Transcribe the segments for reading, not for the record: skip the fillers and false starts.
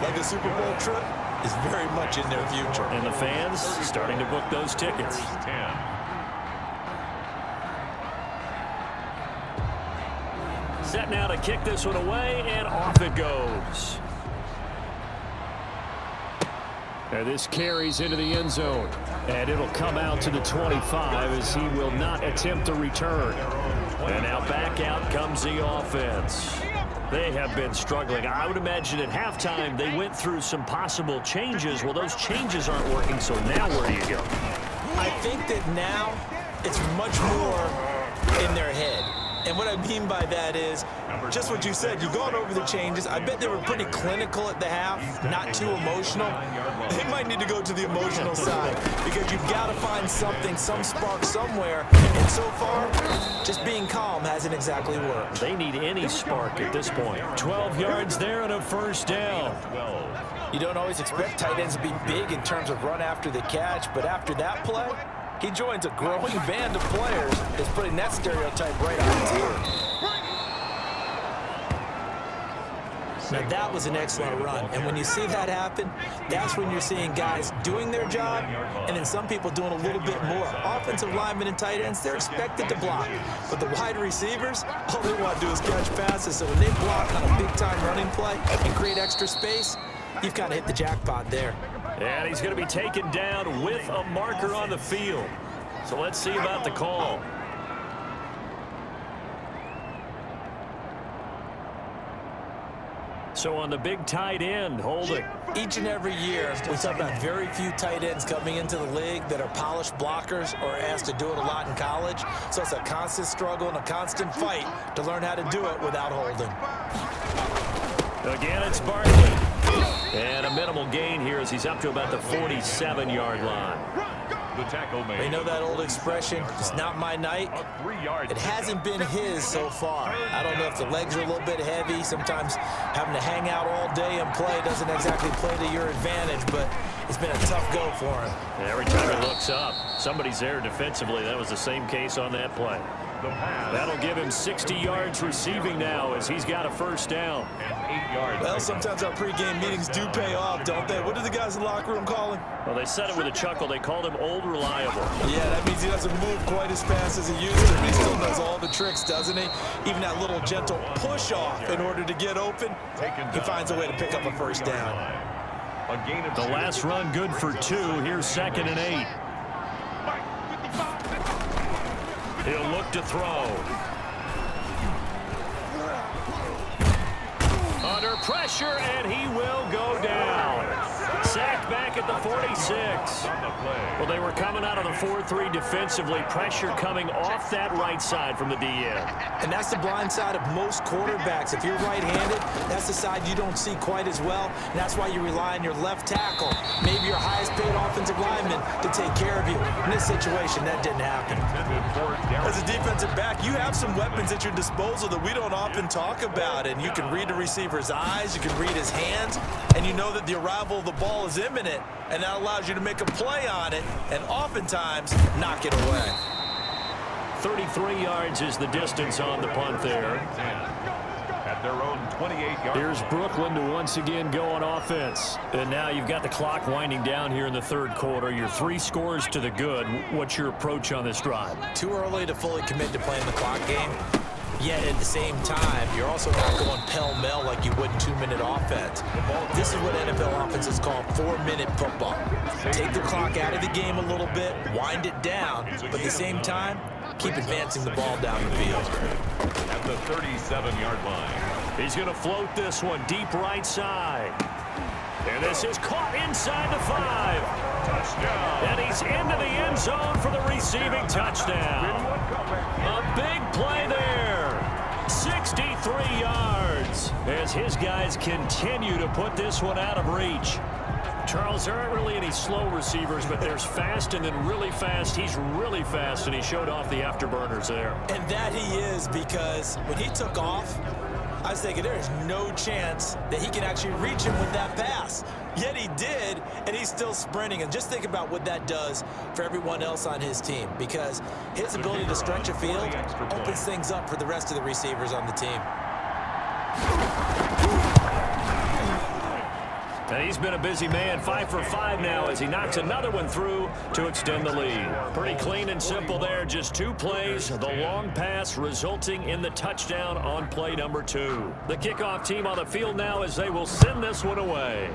like a Super Bowl trip is very much in their future. And the fans starting to book those tickets. Set now to kick this one away, and off it goes. And this carries into the end zone. And it'll come out to the 25 as he will not attempt to return. And now back out comes the offense. They have been struggling. I would imagine at halftime they went through some possible changes. Well, those changes aren't working, so now where do you go? I think that now it's much more in their head. And what I mean by that is just what you said. You've gone over the changes. I bet they were pretty clinical at the half, not too emotional. They might need to go to the emotional side because you've got to find something, some spark somewhere. And so far, just being calm hasn't exactly worked. They need any spark at this point. 12 yards there and a first down. You don't always expect tight ends to be big in terms of run after the catch, but after that play, he joins a growing band of players that's putting that stereotype right on his ear. Now that was an excellent run, and when you see that happen, that's when you're seeing guys doing their job, and then some people doing a little bit more. Offensive linemen and tight ends, they're expected to block, but the wide receivers, all they want to do is catch passes, so when they block on a big-time running play and create extra space, you've kind of hit the jackpot there. And he's going to be taken down with a marker on the field. So let's see about the call. So on the big tight end, holding. Each and every year, we talk about very few tight ends coming into the league that are polished blockers or asked to do it a lot in college. So it's a constant struggle and a constant fight to learn how to do it without holding. Again, it's Barkley. And a minimal gain here as he's up to about the 47-yard line. The tackle made. You know that old expression, it's not my night? It hasn't been his so far. I don't know if the legs are a little bit heavy. Sometimes having to hang out all day and play doesn't exactly play to your advantage, but it's been a tough go for him. And every time he looks up, somebody's there defensively. That was the same case on that play. That'll give him 60 yards receiving now as he's got a first down. Well, sometimes our pregame meetings do pay off, don't they? What do the guys in the locker room call him? Well, they said it with a chuckle. They called him Old Reliable. Yeah, that means he doesn't move quite as fast as he used to, but he still knows all the tricks, doesn't he? Even that little gentle push-off in order to get open, he finds a way to pick up a first down. The last run good for 2. Here's 2nd and 8. He'll look to throw. Under pressure, and he will go down. Sacked back at the 46. Well, they were coming out of the 4-3 defensively. Pressure coming off that right side from the DN. And that's the blind side of most quarterbacks. If you're right-handed, that's the side you don't see quite as well. And that's why you rely on your left tackle, maybe your highest-paid offensive lineman, to take care of you. In this situation, that didn't happen. As a defensive back, you have some weapons at your disposal that we don't often talk about. And you can read the receiver's eyes, you can read his hands, and you know that the arrival of the ball is imminent, and that allows you to make a play on it and oftentimes knock it away. 33 yards is the distance on the punt there. At their own 28-yard. Here's Brooklyn to once again go on offense. And now you've got the clock winding down here in the third quarter. You're 3 scores to the good. What's your approach on this drive? Too early to fully commit to playing the clock game. Yet at the same time, you're also not going pell-mell like you would in 2-minute offense. This is what NFL offenses call 4-minute football. Take the clock out of the game a little bit, wind it down, but at the same time, keep advancing the ball down the field. At the 37-yard line. He's going to float this one deep right side. And this is caught inside the 5. Touchdown. And he's into the end zone for the receiving touchdown. A big play there. 63 yards as his guys continue to put this one out of reach. Charles, there aren't really any slow receivers, but there's fast and then really fast. He's really fast, and he showed off the afterburners there. And that he is, because when he took off, I was thinking there is no chance that he can actually reach him with that pass. Yet he did, and he's still sprinting. And just think about what that does for everyone else on his team, because his ability to stretch a field opens things up for the rest of the receivers on the team. And he's been a busy man, 5 for 5 now as he knocks another one through to extend the lead. Pretty clean and simple there, just 2 plays, the long pass resulting in the touchdown on play number 2. The kickoff team on the field now as they will send this one away.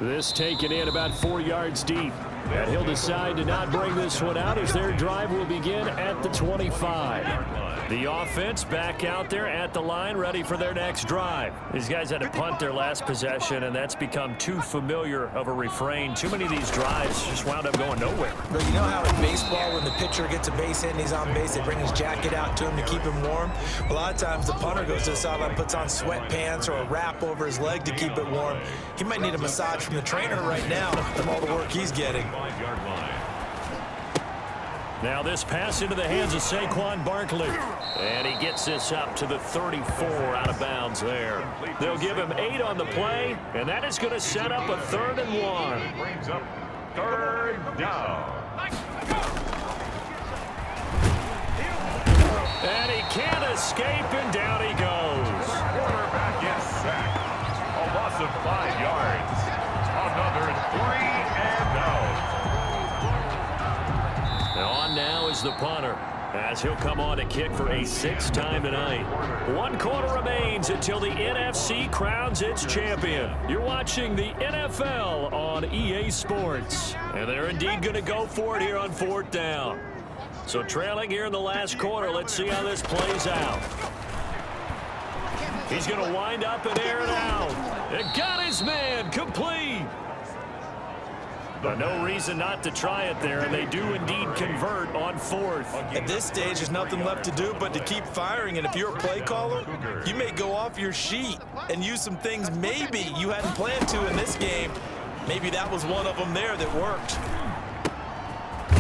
This taken in about 4 yards deep. And he'll decide to not bring this one out as their drive will begin at the 25. The offense back out there at the line, ready for their next drive. These guys had to punt their last possession, and that's become too familiar of a refrain. Too many of these drives just wound up going nowhere. But you know how in baseball, when the pitcher gets a base hit and he's on base, they bring his jacket out to him to keep him warm? A lot of times the punter goes to the sideline, puts on sweatpants or a wrap over his leg to keep it warm. He might need a massage from the trainer right now from all the work he's getting. Now this pass into the hands of Saquon Barkley. And he gets this up to the 34 out of bounds there. They'll give him 8 on the play, and that is going to set up a 3rd and 1. Brings up 3rd down. And he can't escape, and down he goes. Quarterback is sacked. A loss of 5 yards. Another 3 and out. On now is the punter, as he'll come on to kick for a 6th time tonight. 1 quarter remains until the NFC crowns its champion. You're watching the NFL on EA Sports. And they're indeed going to go for it here on 4th down. So trailing here in the last quarter, let's see how this plays out. He's going to wind up and air it out. And got his man complete. But no reason not to try it there, and they do indeed convert on 4th. At this stage, there's nothing left to do but to keep firing, and if you're a play caller, you may go off your sheet and use some things maybe you hadn't planned to in this game. Maybe that was one of them there that worked.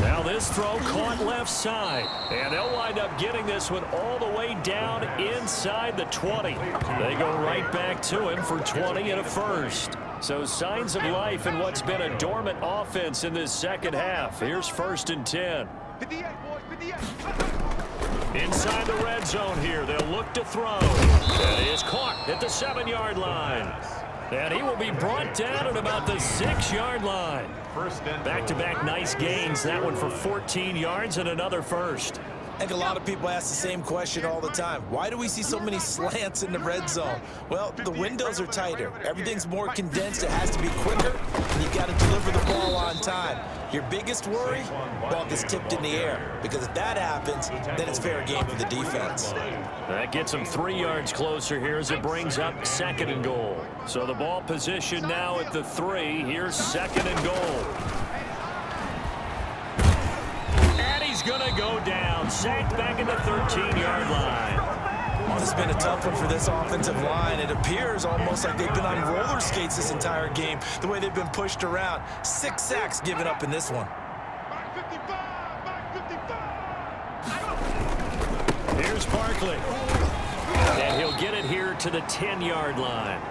Now this throw caught left side, and they'll wind up getting this one all the way down inside the 20. They go right back to him for 20 and a 1st. So signs of life in what's been a dormant offense in this second half. Here's 1st and 10. Inside the red zone here, they'll look to throw. And it is caught at the 7-yard line. And he will be brought down at about the 6-yard line. Back-to-back nice gains. That one for 14 yards and another 1st. I think a lot of people ask the same question all the time. Why do we see so many slants in the red zone? Well, the windows are tighter. Everything's more condensed. It has to be quicker, and you've got to deliver the ball on time. Your biggest worry? Ball gets tipped in the air, because if that happens, then it's fair game for the defense. That gets him 3 yards closer here as it brings up 2nd and goal. So the ball position now at the 3. Here's 2nd and goal. He's going to go down, sacked back at the 13-yard line. This has been a tough one for this offensive line. It appears almost like they've been on roller skates this entire game, the way they've been pushed around. 6 sacks given up in this one. Here's Barkley. And he'll get it here to the 10-yard line.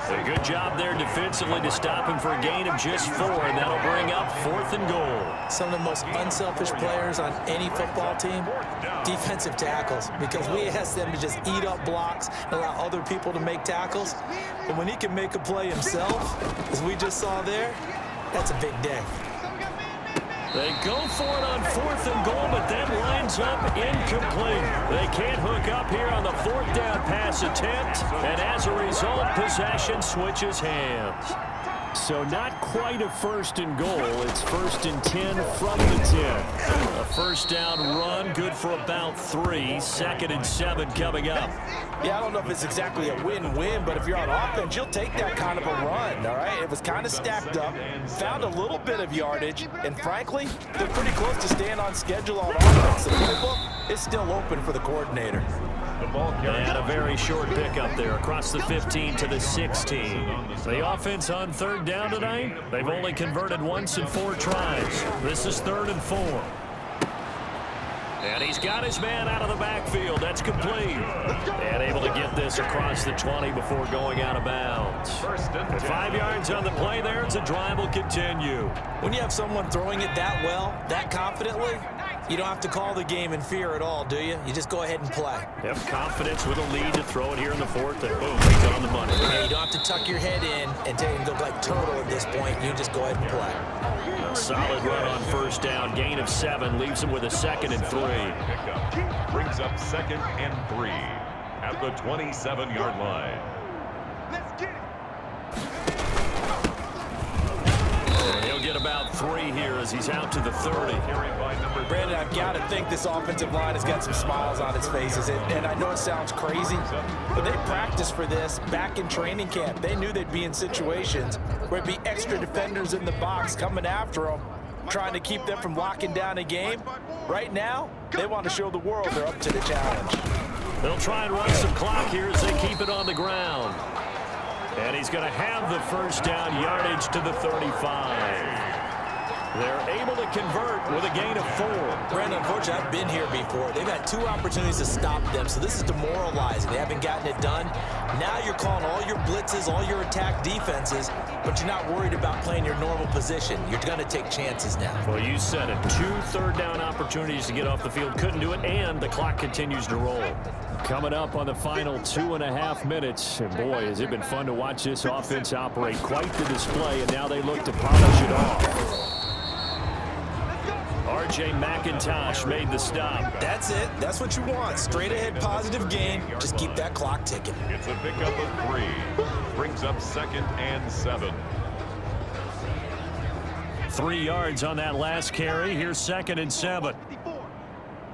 A good job there defensively to stop him for a gain of just 4, and that'll bring up 4th and goal. Some of the most unselfish players on any football team, defensive tackles, because we ask them to just eat up blocks and allow other people to make tackles. But when he can make a play himself, as we just saw there, that's a big day. They go for it on 4th and goal, but that lines up incomplete. They can't hook up here on the 4th down pass attempt, and as a result, possession switches hands. So not quite a 1st and goal. It's 1st and 10 from the 10. A 1st down run, good for about 3. 2nd and 7 coming up. Yeah, I don't know if it's exactly a win-win, but if you're on offense, you'll take that kind of a run, all right? It was kind of stacked up, found a little bit of yardage, and frankly, they're pretty close to staying on schedule on offense. The playbook is still open for the coordinator. And a very short pickup there across the 15 to the 16. The offense on 3rd down tonight, they've only converted once in 4 tries. This is 3rd and 4. And he's got his man out of the backfield. That's complete. And able to get this across the 20 before going out of bounds. 5 yards on the play there as the drive will continue. When you have someone throwing it that well, that confidently, you don't have to call the game in fear at all, do you? You just go ahead and play. Have confidence with a lead to throw it here in the 4th, and boom, he's on the money. tuck your head in and take and go like turtle at this point. You just go ahead and play. A solid run on first down. Gain of 7 leaves him with a 2nd and 3. Pickup brings up 2nd and 3 at the 27-yard line. Let's get it. He'll get about 3 here as he's out to the 30. Brandon, I've got to think this offensive line has got some smiles on its faces. And I know it sounds crazy, but they practiced for this back in training camp. They knew they'd be in situations where it'd be extra defenders in the box coming after them, trying to keep them from locking down a game. Right now, they want to show the world they're up to the challenge. They'll try and run some clock here as they keep it on the ground. And he's going to have the first down yardage to the 35. They're able to convert with a gain of 4. Brandon, unfortunately, I've been here before. They've had 2 opportunities to stop them, so this is demoralizing. They haven't gotten it done. Now you're calling all your blitzes, all your attack defenses, but you're not worried about playing your normal position. You're going to take chances now. Well, you said it. 2 third-down opportunities to get off the field. Couldn't do it, and the clock continues to roll. Coming up on the final 2.5 minutes. And boy, has it been fun to watch this offense operate. Quite the display, and now they look to polish it off. R.J. McIntosh made the stop. That's it. That's what you want. Straight ahead positive gain. Just keep that clock ticking. It's a pickup of 3. Brings up 2nd and 7. 3 yards on that last carry. Here's 2nd and 7.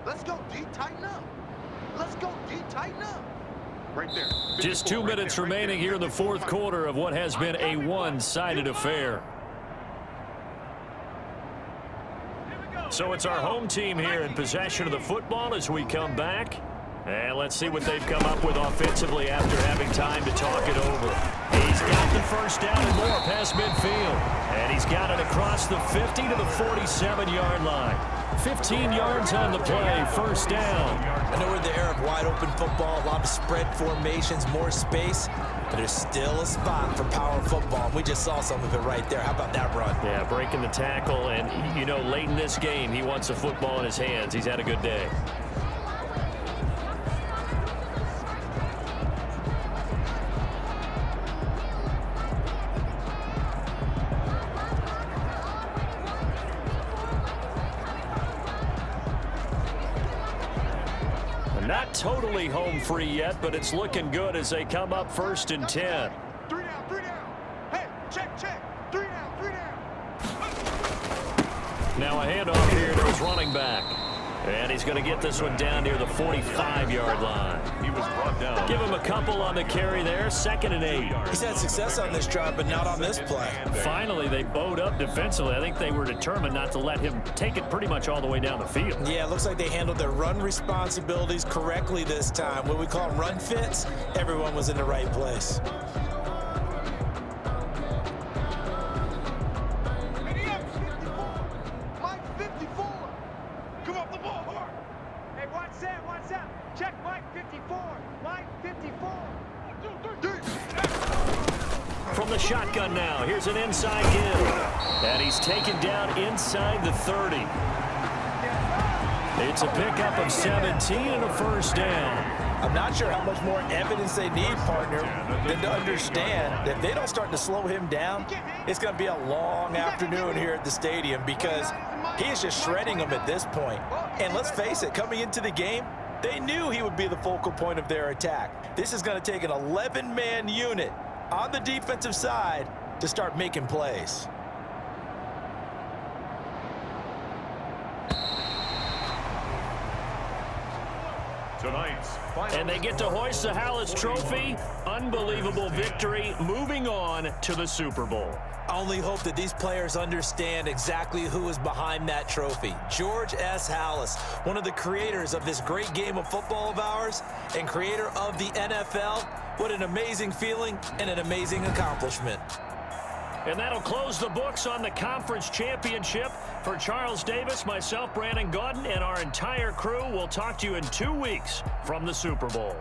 Let's go, D. Tighten up. Let's go, D. Tighten up. Right there. Just 2 minutes remaining here in the fourth quarter of what has been a one-sided affair. So it's our home team here in possession of the football as we come back. And let's see what they've come up with offensively after having time to talk it over. He's got the first down and more past midfield. And he's got it across the 50 to the 47-yard line. 15 yards on the play, first down. I know we're in the era of wide-open football, a lot of spread formations, more space, but there's still a spot for power football. We just saw some of it right there. How about that run? Yeah, breaking the tackle, and, you know, late in this game, he wants the football in his hands. He's had a good day. Not totally home free yet, but it's looking good as they come up 1st and 10. 3 down, 3 down. Hey, check. 3 down, 3 down. Now a handoff here to his running back. And he's going to get this one down near the 45-yard line. He was brought down. Give him a couple on the carry there. 2nd and 8. He's had success on this drive, but not on this play. Finally, they bowed up defensively. I think they were determined not to let him take it pretty much all the way down the field. Yeah, it looks like they handled their run responsibilities correctly this time. What we call them run fits, everyone was in the right place. Mike 54. Come up the ball hard. Hey, watch that. Check Mike 54. Mike 54. 1, 2, 3. From the shotgun now, here's an inside give. And he's taken down inside the 30. It's a pickup of 17 and a first down. I'm not sure how much more evidence they need, partner, than to understand that if they don't start to slow him down, it's going to be a long afternoon here at the stadium because he is just shredding them at this point. And let's face it, coming into the game, they knew he would be the focal point of their attack. This is going to take an 11-man unit on the defensive side to start making plays. And they get to hoist the Hallis Trophy. Unbelievable victory, moving on to the Super Bowl. I only hope that these players understand exactly who is behind that trophy. George S. Hallis, one of the creators of this great game of football of ours and creator of the NFL. What an amazing feeling and an amazing accomplishment. And that'll close the books on the conference championship. For Charles Davis, myself, Brandon Gaudin, and our entire crew, we'll talk to you in 2 weeks from the Super Bowl.